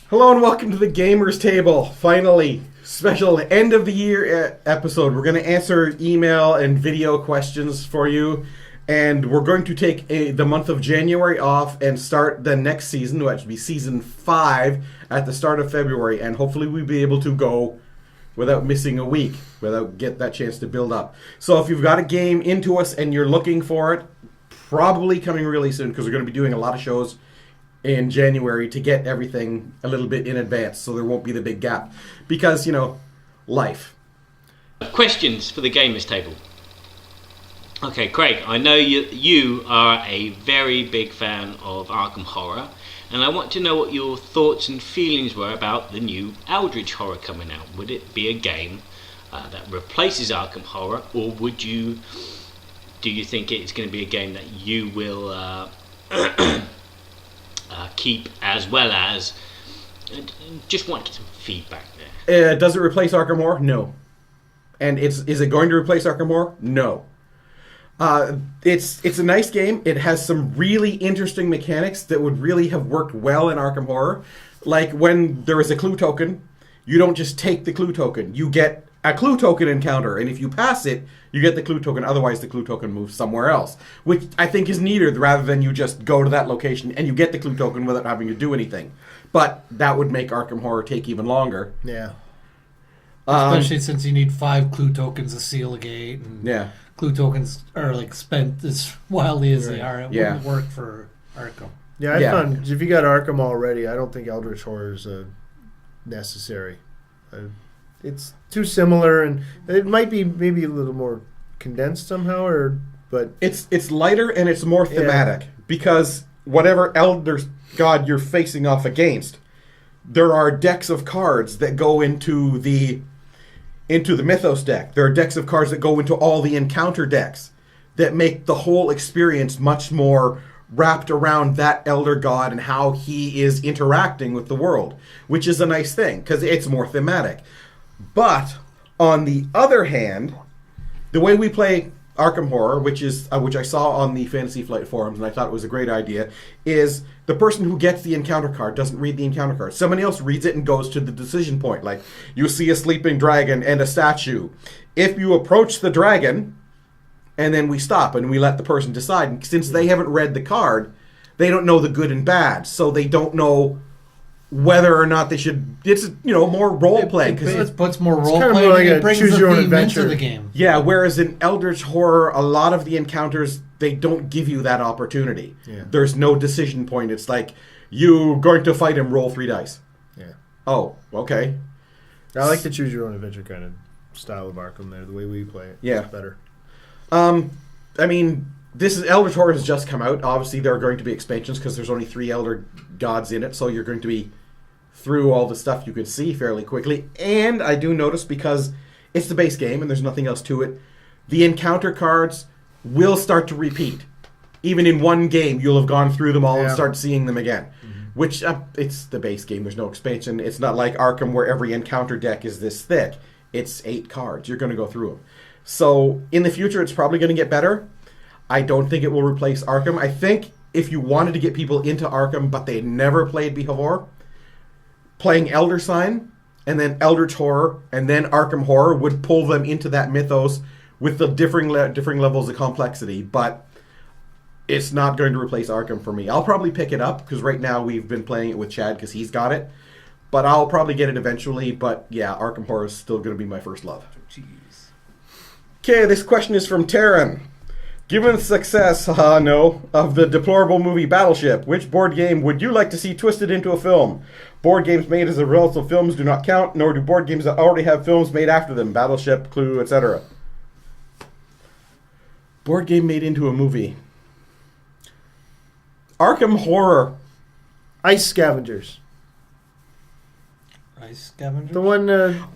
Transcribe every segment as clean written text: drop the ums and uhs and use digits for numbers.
Hello and welcome to the Gamers Table. Finally, special end of the year episode. We're going to answer email and video questions for you, and we're going to take the month of January off and start the next season, which will be season 5 at the start of February, and hopefully we'll be able to go without missing a week, without get that chance to build up. So if you've got a game into us and you're looking for it, probably coming really soon because we're going to be doing a lot of shows in January to get everything a little bit in advance so there won't be the big gap. Because, life. Questions for the Gamers Table. Okay, Craig, I know you are a very big fan of Arkham Horror, and I want to know what your thoughts and feelings were about the new Eldritch Horror coming out. Would it be a game that replaces Arkham Horror, or do you think it's going to be a game that you will keep, as well as just want to get some feedback there? Does it replace Arkham Horror? No. And is it going to replace Arkham Horror? No. It's a nice game. It has some really interesting mechanics that would really have worked well in Arkham Horror. Like when there is a clue token, you don't just take the clue token. You get a clue token encounter, and if you pass it, you get the clue token. Otherwise, the clue token moves somewhere else, which I think is neater rather than you just go to that location and you get the clue token without having to do anything. But that would make Arkham Horror take even longer. Yeah. Especially since you need 5 clue tokens to seal a gate. And Yeah. clue tokens are spent as wildly as they are. It Yeah. wouldn't work for Arkham. Yeah, I found if you got Arkham already, I don't think Eldritch Horror is necessary. It's too similar, and it might be maybe a little more condensed somehow, but it's lighter and it's more thematic because whatever Elder God you're facing off against, there are decks of cards that go into the Mythos deck. There are decks of cards that go into all the encounter decks that make the whole experience much more wrapped around that Elder God and how he is interacting with the world, which is a nice thing because it's more thematic. But on the other hand, the way we play Arkham Horror, which I saw on the Fantasy Flight forums, and I thought it was a great idea, is the person who gets the encounter card doesn't read the encounter card. Somebody else reads it and goes to the decision point. Like, you see a sleeping dragon and a statue. If you approach the dragon, and then we stop and we let the person decide, and since they haven't read the card, they don't know the good and bad, so they don't know whether or not they should. It's more role playing because It puts more role kind of playing. more like It a brings choose the your own theme adventure. into the game. yeah. Whereas in Eldritch Horror, a lot of the encounters they don't give you that opportunity. Yeah. There's no decision point. It's like you going to fight him, roll 3 dice. yeah. Oh, okay. I like the choose your own adventure kind of style of Arkham there. The way we play it, Yeah. it's better. I mean, this is Eldritch Horror has just come out. Obviously, there are going to be expansions because there's only 3 Elder Gods in it, so you're going to be through all the stuff you could see fairly quickly. And I do notice, because it's the base game and there's nothing else to it, the encounter cards will start to repeat. Even in one game, you'll have gone through them all and start seeing them again. Mm-hmm. Which, it's the base game. There's no expansion. It's not like Arkham where every encounter deck is this thick. It's 8 cards. You're going to go through them. So, in the future, it's probably going to get better. I don't think it will replace Arkham. I think if you wanted to get people into Arkham, but they never played before, playing Elder Sign, and then Eldritch Horror, and then Arkham Horror would pull them into that mythos with the differing levels of complexity. But it's not going to replace Arkham for me. I'll probably pick it up, because right now we've been playing it with Chad, because he's got it. But I'll probably get it eventually. But yeah, Arkham Horror is still going to be my first love. Jeez. Okay, this question is from Taryn. Given the success, of the deplorable movie Battleship, which board game would you like to see twisted into a film? Board games made as a result of films do not count, nor do board games that already have films made after them. Battleship, Clue, etc. Board game made into a movie. Arkham Horror. Ice Scavengers. Ice Scavenger? The one...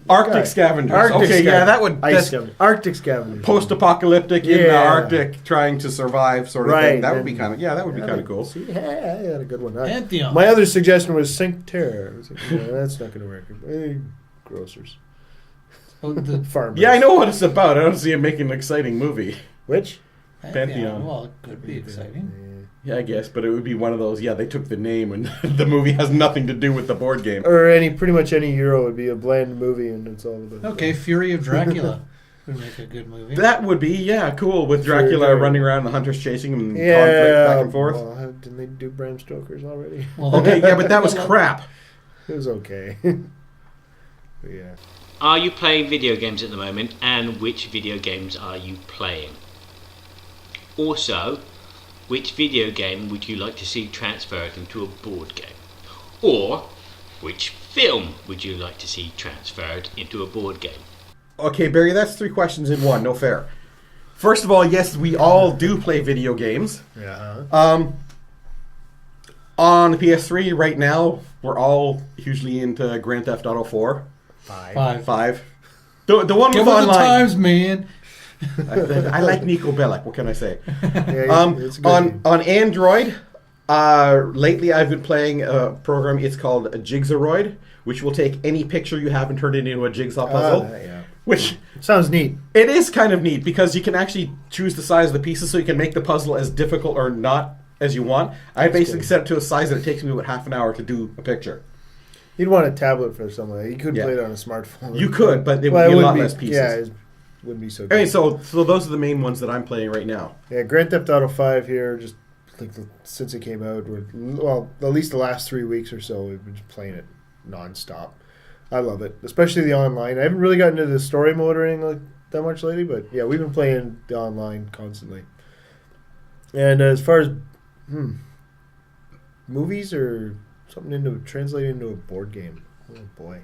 Arctic Scavengers. Okay, yeah, that would... Ice that's Scavengers. Arctic Scavengers. post-apocalyptic in the Yeah. Arctic, trying to survive sort of thing. That would be kind of... Yeah, that would be kind of cool. See, yeah, I had a good one. Pantheon. My other suggestion was Cinque Terre. I was like, no, that's not going to work. Grocers. Oh, the Farmers. Yeah, I know what it's about. I don't see it making an exciting movie. Which? Pantheon. Well, it could be exciting. Yeah, I guess, but it would be one of those. Yeah, they took the name, and the movie has nothing to do with the board game. Or pretty much any Euro would be a bland movie, and it's all about. Okay, Fury of Dracula would make a good movie. That would be cool with Dracula Sure. running around, the hunters chasing him, and Yeah, conflict back and forth. Well, didn't they do Bram Stoker's already? Well, Okay, yeah, but that was crap. It was okay. But yeah. Are you playing video games at the moment, and which video games are you playing? Also, which video game would you like to see transferred into a board game? Or, which film would you like to see transferred into a board game? Okay, Barry, that's 3 questions in one. No fair. First of all, yes, we all do play video games. Yeah. On the PS3 right now, we're all hugely into Grand Theft Auto 4. 5. The one Give with it the online. times, man. I like Nico Bellic. What can I say? Yeah, it's a good. On Android, lately I've been playing a program. It's called Jigsaroid, which will take any picture you have and turn it into a jigsaw puzzle. Yeah. Which Sounds neat. it is kind of neat because you can actually choose the size of the pieces, so you can make the puzzle as difficult or not as you want. I basically good. set it to a size that it takes me about half an hour to do a picture. You'd want a tablet for something like that. You could Yeah. play it on a smartphone. You could, but it Well, would be a lot wouldn't less pieces. Yeah, it wouldn't be so good. Okay, so those are the main ones that I'm playing right now. Yeah, Grand Theft Auto 5 here, just like since it came out, at least the last 3 weeks or so, we've been just playing it nonstop. I love it, especially the online. I haven't really gotten into the story mode or anything like that much lately, but yeah, we've been playing the online constantly. And as far as movies or something translated into a board game, oh boy.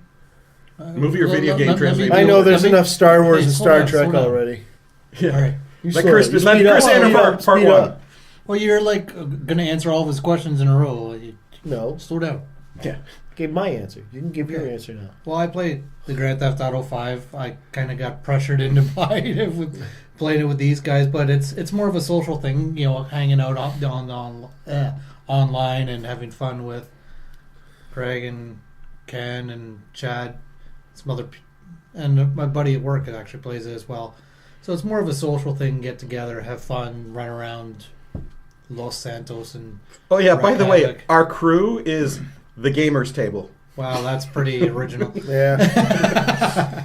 Movie or video game translated. I know there's Let me- enough Star Wars Hey, and slow Star down, Trek slow down. already. Yeah. All right. You Like slow Chris, it. You like speed Chris up. Andrew Speed up. part Speed 1. up. Well, you're like going to answer all of his questions in a row. No, Slow down. Yeah. gave my answer. You can give your Okay. answer now. Well, I played the Grand Theft Auto 5. I kind of got pressured into buying it with playing it with these guys, but it's more of a social thing, hanging out online and having fun with Craig and Ken and Chad, some other, and my buddy at work actually plays it as well. So it's more of a social thing, get together, have fun, run around Los Santos, and Oh yeah. By the way, Havoc. our crew is the gamers table. wow, that's pretty original. Yeah.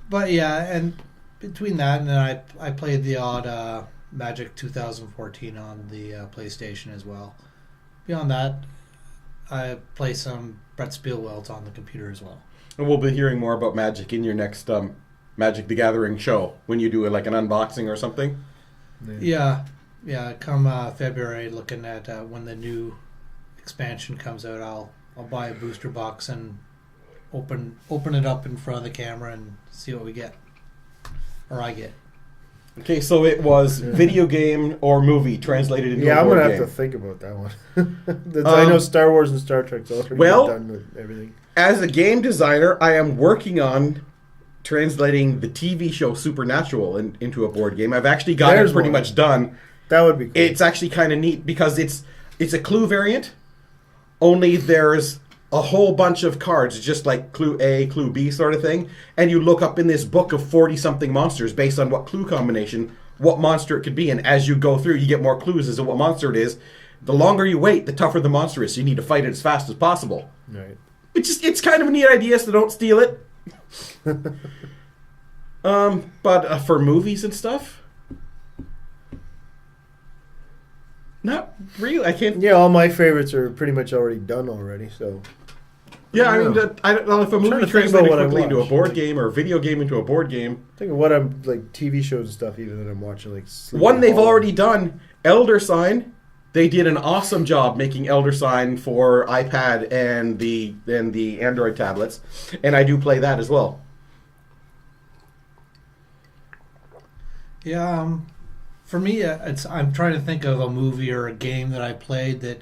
But yeah, and between that and then I played the odd Magic 2014 on the PlayStation as well. Beyond that, I play some Brett Spielwelt on the computer as well. And we'll be hearing more about Magic in your next Magic the Gathering show when you do like an unboxing or something. Yeah, come February, looking at when the new expansion comes out, I'll buy a booster box and open it up in front of the camera and see what we get, or I get. Okay, so it was video game or movie translated into Yeah, a I'm board gonna game. have to think about that one. I know Star Wars and Star Trek's already well, done with everything. As a game designer, I am working on translating the TV show Supernatural into a board game. I've actually got There's it pretty one. much done. That would be cool. It's actually kind of neat because it's a Clue variant, only there's a whole bunch of cards, just like Clue A, Clue B sort of thing, and you look up in this book of 40-something monsters based on what clue combination, what monster it could be, and as you go through, you get more clues as to what monster it is. The longer you wait, the tougher the monster is, so you need to fight it as fast as possible. right. It's kind of a neat idea, so don't steal it. But for movies and stuff, not really. I can't. Yeah, all my favorites are pretty much already done already. So Yeah, I I mean, don't know. I don't know if a trying movie to think translated about what I quickly into a watched. board game or a video game into a board game. think of what I'm like TV shows and stuff. Even that I'm watching, like One they've Sleeping already done, Elder Sign. They did an awesome job making Elder Sign for iPad and the Android tablets, and I do play that as well. Yeah, for me, I'm trying to think of a movie or a game that I played that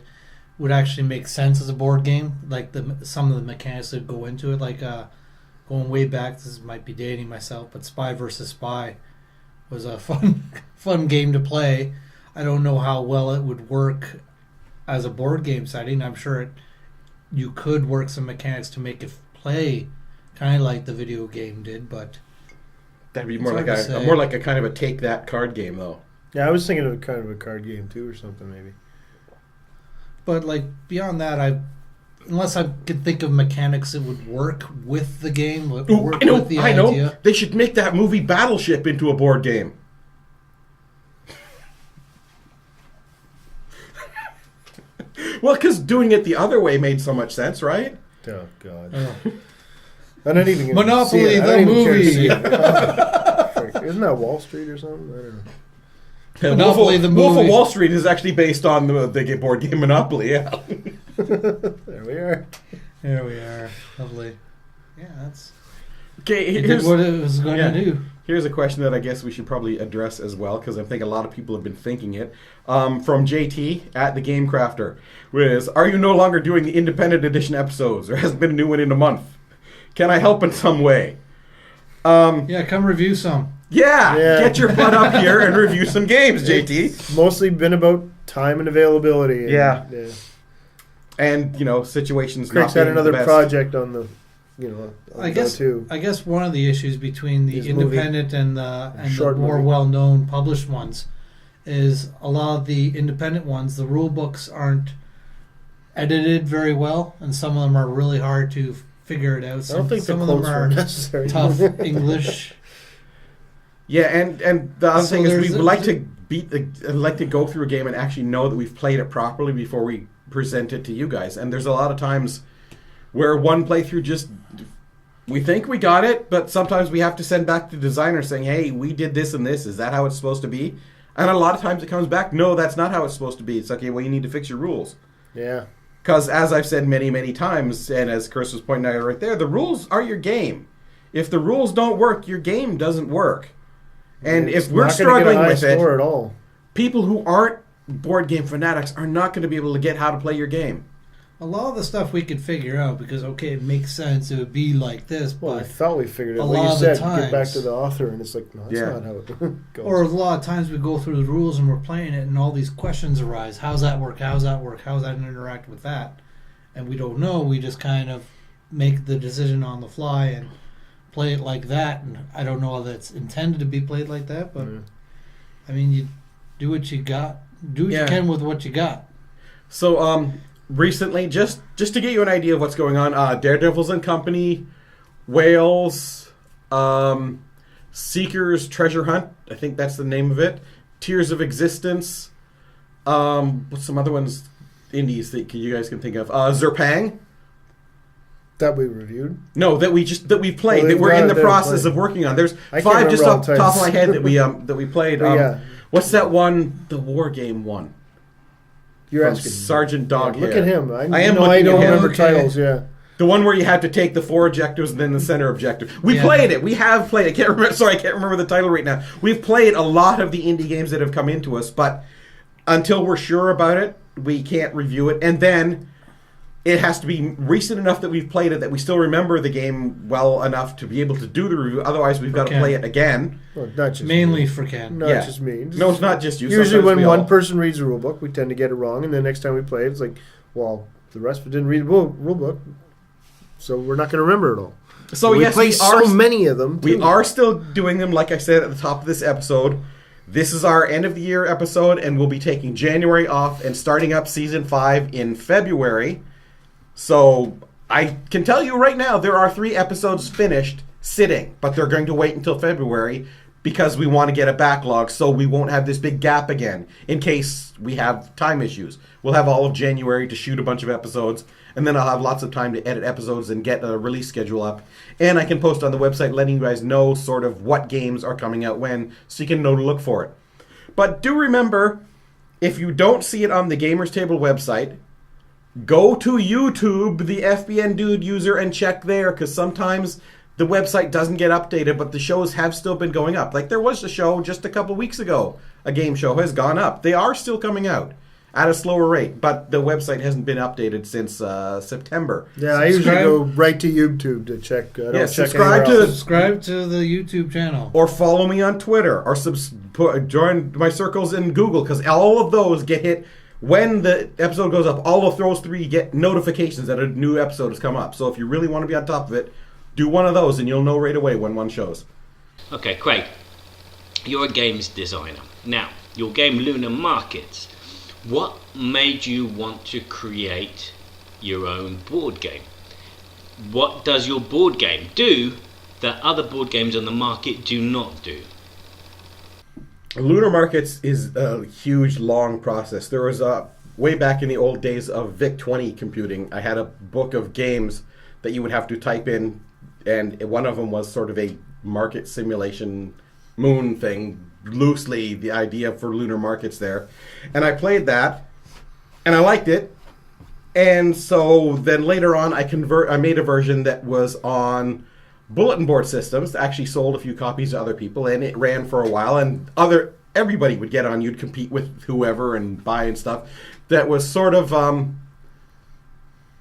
would actually make sense as a board game. Like some of the mechanics that go into it, like going way back. This might be dating myself, but Spy versus Spy was a fun game to play. I don't know how well it would work as a board game setting. I'm sure you could work some mechanics to make it play kind of like the video game did, but That'd be It's more hard like to a say. more like a kind of a take that card game though. Yeah, I was thinking of kind of a card game too, or something maybe. But like beyond that, unless I could think of mechanics that would work with the game, work Ooh, with the I know. idea. They should make that movie Battleship into a board game. Well, because doing it the other way made so much sense, right? Oh God. Oh. I'm not even gonna Monopoly, see it. I the don't even care to movie. see it. Frick. Isn't that Wall Street or something? I don't know. Monopoly, the Wolf of movie. Wall Street is actually based on the board game Monopoly. Yeah. There we are. There we are. Lovely. Yeah, that's Okay, it did here's what it was going yeah. to do. Here's a question that I guess we should probably address as well, because I think a lot of people have been thinking it. From JT at the Game Crafter, is, are you no longer doing the Independent Edition episodes? There hasn't been a new one in a month. Can I help in some way? Yeah, come review some. Yeah, Yeah. get your butt up here and review some games, JT. It's mostly been about time and availability. And, Yeah. And, situations Craig's not had being another the best. project on the, on I the guess go too. I guess one of the issues between the His movie. independent and the Short more movie. well-known published ones is a lot of the independent ones. The rule books aren't edited very well, and some of them are really hard to figure it out. I don't think the some of them quotes were are necessary. tough English. Yeah, and the other So thing is there's we a- like to like to go through a game and actually know that we've played it properly before we present it to you guys. And there's a lot of times where one playthrough just we think we got it, but sometimes we have to send back to the designer saying, "Hey, we did this and this. Is that how it's supposed to be?" And a lot of times it comes back, "No, that's not how it's supposed to be." It's okay. Well, you need to fix your rules. Yeah. Because as I've said many, many times, and as Chris was pointing out right there, the rules are your game. If the rules don't work, your game doesn't work. And It's if we're not gonna get a struggling high with it, score at all. people who aren't board game fanatics are not going to be able to get how to play your game. A lot of the stuff we could figure out because it makes sense. It would be like this, Well, I but thought we figured it. a Like lot you of the said, get back times- to the author, and it's like, no, that's Yeah. not how it goes. or a lot of times we go through the rules and we're playing it, and all these questions arise. How's that work? How's that work? How's that interact with that? And we don't know. We just kind of make the decision on the fly and play it like that. And I don't know that it's intended to be played like that, but I mean, you do what you got. Do what Yeah. you can with what you got. So, recently, just to get you an idea of what's going on, Daredevils and Company, Whales, Seekers Treasure Hunt, I think that's the name of it, Tears of Existence, what's some other ones, indies that you guys can think of? Zerpang? That we reviewed. No, that we've played, Oh, that they've we're got in it the there process played. of working on. There's I can't 5 just remember off all the top of titles. my head that we played. Oh, yeah. What's that one? The war game one. You're From asking. Sergeant Doghair. Look at him. I am I looking don't at him. remember Okay. titles. Yeah. The one where you had to take the 4 objectives and then the center objective. We Yeah. played it. We have played it. I can't remember the title right now. We've played a lot of the indie games that have come into us, but until we're sure about it, we can't review it. And then it has to be recent enough that we've played it that we still remember the game well enough to be able to do the review. Otherwise, we've got to Okay. play it again. Well, not just Mainly me. for Ken. Not Yeah. just me. No, it's not just you. Usually, Sometimes when we one all- person reads the rule book, we tend to get it wrong, and the next time we play, it's like, well, the rest of it didn't read the rule book, so we're not going to remember it all. So we yes, play we are so many of them. We too. are still doing them, like I said at the top of this episode. This is our end of the year episode, and we'll be taking January off and starting up season 5 in February. So I can tell you right now, there are 3 episodes finished sitting, but they're going to wait until February because we want to get a backlog so we won't have this big gap again in case we have time issues. We'll have all of January to shoot a bunch of episodes, and then I'll have lots of time to edit episodes and get a release schedule up. And I can post on the website letting you guys know sort of what games are coming out when, so you can know to look for it. But do remember, if you don't see it on the Gamers Table website, go to YouTube, the FBN Dude user, and check there, because sometimes the website doesn't get updated, but the shows have still been going up. Like there was a show just a couple weeks ago, a game show has gone up. They are still coming out at a slower rate, but the website hasn't been updated since September. Yeah, I usually Subscribe. go right to YouTube to check. I don't Yeah, check subscribe anywhere to- else. Subscribe to the YouTube channel. Or follow me on Twitter, or join my circles in Google, because all of those get hit when the episode goes up. All of those 3 get notifications that a new episode has come up. So if you really want to be on top of it, do one of those, and you'll know right away when one shows. Okay, Craig, you're a games designer. Now, your game Lunar Markets What made you want to create your own board game? What does your board game do that other board games on the market do not do? Lunar Markets is a huge, long process. There was way back in the old days of VIC-20 computing, I had a book of games that you would have to type in, and one of them was sort of a market simulation moon thing, loosely the idea for Lunar Markets there. And I played that, and I liked it. And so then later on, I made a version that was on bulletin board systems, actually sold a few copies to other people, and it ran for a while, and everybody would get on. You'd compete with whoever and buy and stuff. That was sort of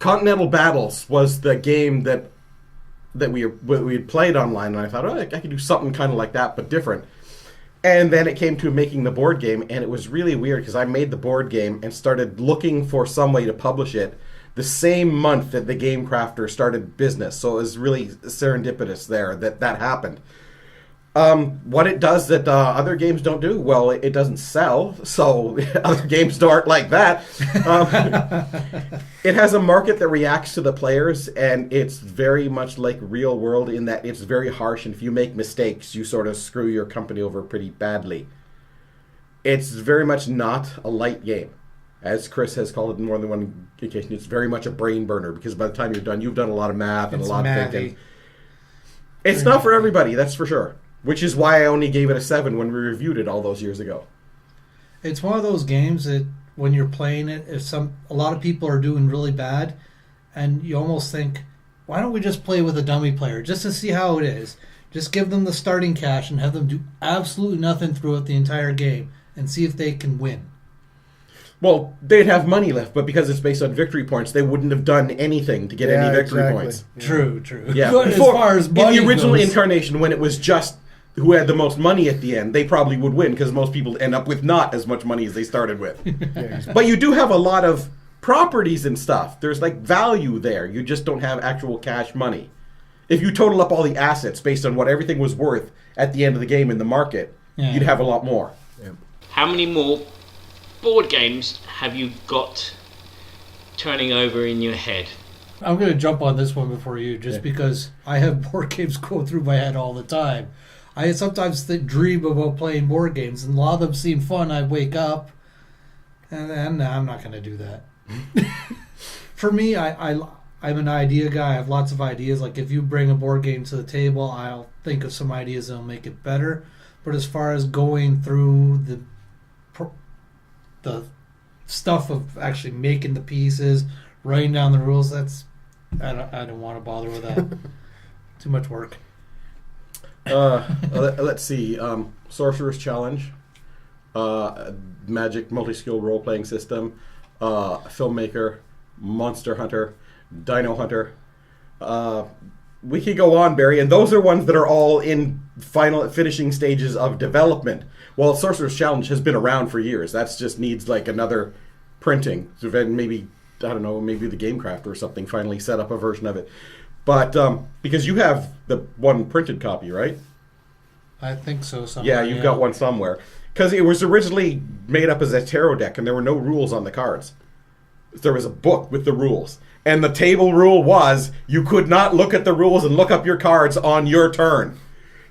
Continental Battles was the game that we had played online, and I thought, I could do something kind of like that but different. And then it came to making the board game, and it was really weird because I made the board game and started looking for some way to publish it the same month that the Game Crafter started business. So it was really serendipitous there that happened. What it does that other games don't do, well, it doesn't sell, so other games aren't like that. It has a market that reacts to the players, and it's very much like real world in that it's very harsh, and if you make mistakes, you sort of screw your company over pretty badly. It's very much not a light game. As Chris has called it in more than one occasion, it's very much a brain burner, because by the time you're done, you've done a lot of math and a lot of thinking. It's not for everybody, that's for sure. Which is why I only gave it a 7 when we reviewed it all those years ago. It's one of those games that when you're playing it, a lot of people are doing really bad, and you almost think, why don't we just play with a dummy player just to see how it is? Just give them the starting cash and have them do absolutely nothing throughout the entire game and see if they can win. Well, they'd have money left, but because it's based on victory points, they wouldn't have done anything to get any victory points. Yeah. True. Yeah. But Before, as far as money in the original goes, incarnation, when it was just who had the most money at the end, they probably would win because most people end up with not as much money as they started with. But you do have a lot of properties and stuff. There's like value there. You just don't have actual cash money. If you total up all the assets based on what everything was worth at the end of the game in the market, you'd have a lot more. Yeah. How many more board games have you got turning over in your head? I'm going to jump on this one before you, just because I have board games go through my head all the time. I sometimes dream about playing board games, and a lot of them seem fun. I wake up, and then I'm not going to do that. For me, I'm an idea guy. I have lots of ideas. Like, if you bring a board game to the table, I'll think of some ideas that'll make it better. But as far as going through the stuff of actually making the pieces, writing down the rules, I don't want to bother with that. Too much work. Let's see. Sorcerer's Challenge, Magic multi-skill role-playing system, Filmmaker, Monster Hunter, Dino Hunter. We could go on, Barry, and those are ones that are all in finishing stages of development. Well, Sorcerer's Challenge has been around for years. That just needs like another printing. So then maybe, I don't know, maybe the Game Crafter or something finally set up a version of it. But because you have the one printed copy, right? I think so. Somewhere, yeah, you've got one somewhere. Because it was originally made up as a tarot deck, and there were no rules on the cards. There was a book with the rules. And the table rule was you could not look at the rules and look up your cards on your turn.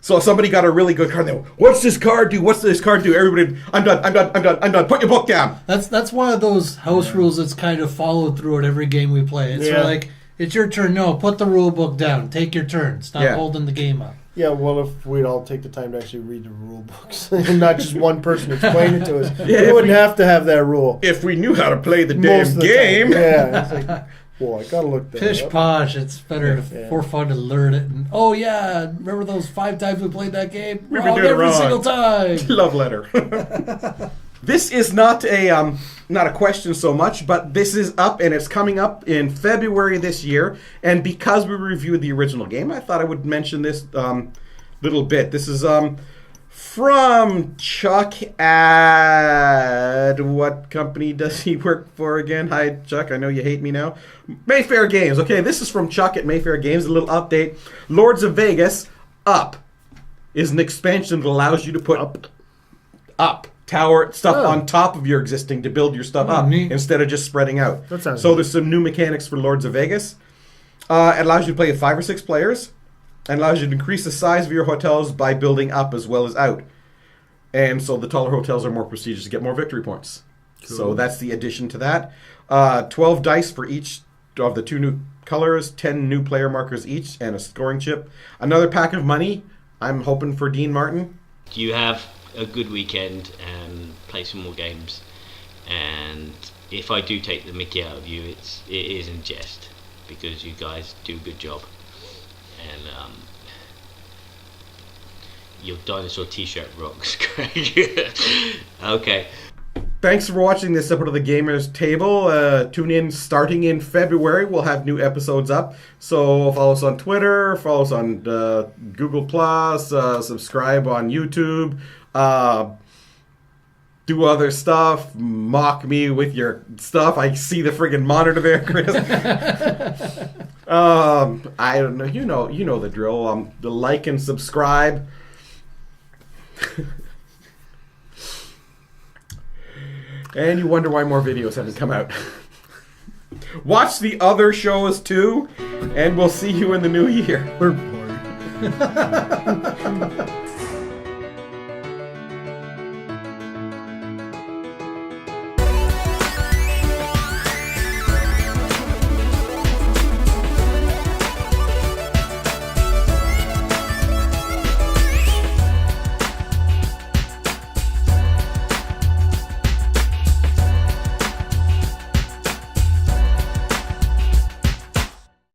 So if somebody got a really good card, they go, what's this card do? What's this card do? Everybody, I'm done. Put your book down. That's one of those house rules that's kind of followed through at every game we play. It's like, it's your turn. No, put the rule book down. Take your turn. Stop holding the game up. Yeah, well, if we'd all take the time to actually read the rule books and not just one person explain it to us, we wouldn't have to have that rule. If we knew how to play the damn game. Yeah, it's like, well, I gotta look that Pish up. posh. It's better for fun to learn it. And, remember those 5 times we played that game? We've been doing it every wrong. single time. Love letter. This is not a question so much, but this is up, and it's coming up in February this year. And because we reviewed the original game, I thought I would mention this little bit. This is from Chuck at... What company does he work for again? Hi, Chuck. I know you hate me now. Mayfair Games. Okay, this is from Chuck at Mayfair Games. A little update. Lords of Vegas, Up, is an expansion that allows you to put... Up. tower stuff Oh. on top of your existing to build your stuff Oh, up neat. instead of just spreading out. That sounds So neat. there's some new mechanics for Lords of Vegas. It allows you to play with 5 or 6 players, and allows you to increase the size of your hotels by building up as well as out. And so the taller hotels are more prestigious to get more victory points. So that's the addition to that. 12 dice for each of the 2 new colors, 10 new player markers each, and a scoring chip. Another pack of money. I'm hoping for Dean Martin. You have a good weekend and play some more games. And if I do take the mickey out of you, it is in jest, because you guys do a good job. And your dinosaur t-shirt rocks, Craig. Okay. Thanks for watching this episode of the Gamers Table. Tune in starting in February. We'll have new episodes up. So follow us on Twitter, follow us on Google+, subscribe on YouTube, do other stuff, mock me with your stuff. I see the friggin' monitor there, Chris. I don't know. You know the drill. The like and subscribe. And you wonder why more videos haven't come out. Watch the other shows too, and we'll see you in the new year. We're bored.